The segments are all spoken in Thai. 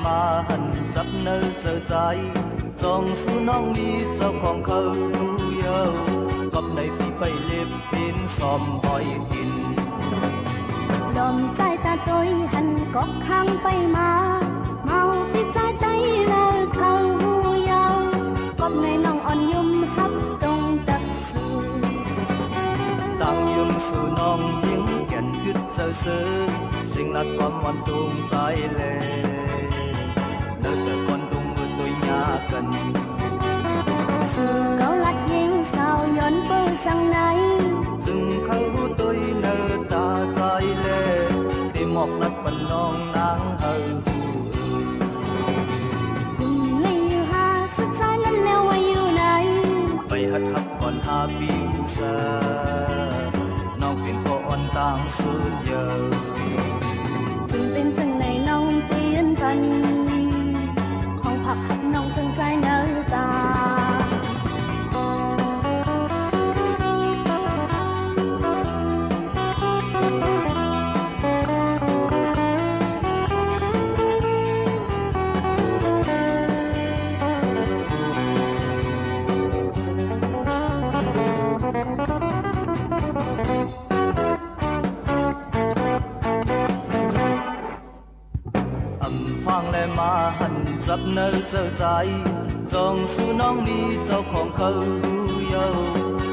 มาหันจับเนื้อเจอใจจองสู้น้องมีเจ้าของเขาดูเยากับในพี่ไปเล็บเป็นซอมหอยดินดอมใจตาตัวหันก็ข้างไปมาเมาที่ใจใจเลยเขาหูเยากับในน้องอ่อนยุ่มฮับตรงตักสื่อต่างยุ่มสู่น้องยิงแก่นยึดเจอซื้อสิ่งลัดความวันตรงใจเลยเนื้อจะก่อนตรงมือตัวยากันสื่อเขาลัดยิงสาวย้อนเปิดสังไหนจึงเขาตัวเนื้อตาใจเลยที่หมอกนัดปันน้องนางเฮาคุณไม่อยู่หาสุดใจแล้วแล้วว่าอยู่ไหนไปหัดหักก่อนหาบิวเซอน้องเป็นก่อนต่างสุดเยอะจึงเป็นจังในน้องเปลี่ยนกันของผักหักน้องจังใจเนื้อตาฟังและมาหันจับเนื้อเจอใจจองสู้น้องมีเจ้าของเขาดูเยา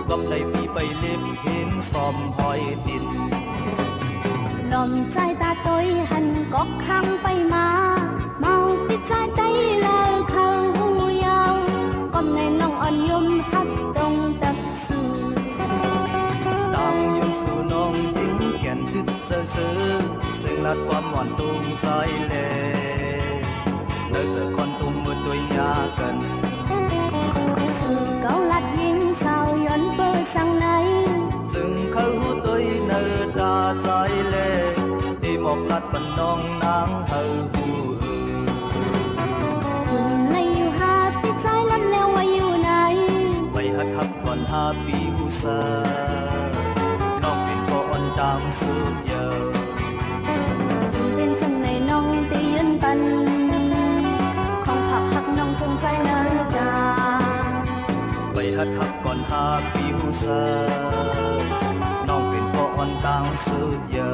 กับในพี่ไปเล็บเห็นซอมหอยดินลมใจตาตัวหันก็ข้างไปมาเมาติดใจใจเลยเขาหูเยาก็ในน้องอ่อนยุ่มฮับตรงตักสื่อต่างยุ่มสู่น้องยิงแก่นดึกเจอซื้อซึ่งลัดความหวานตรงใจเลยเนื้อจะก่อนตรงมือตัวยากันสื่อเขาลัดยิงสาวย้อนเปิดสังไหนจึงเขาตัวเนื้อตาใจเลยที่หมอกลัดปันน้องนางเฮาคุณไม่อยู่หาพี่ใจแล้วแล้วว่าอยู่ไหนไปหัดหักก่อนหาบิวเซอน้องเป็นก่อนตามสุดเยาจึงเป็นจังในน้องเปลี่ยนกันของผักหักน้องจงใจเนื้อตาไปหัดหักก่อนหาบิวเซอน้องเป็นก่อนตามสุดเยา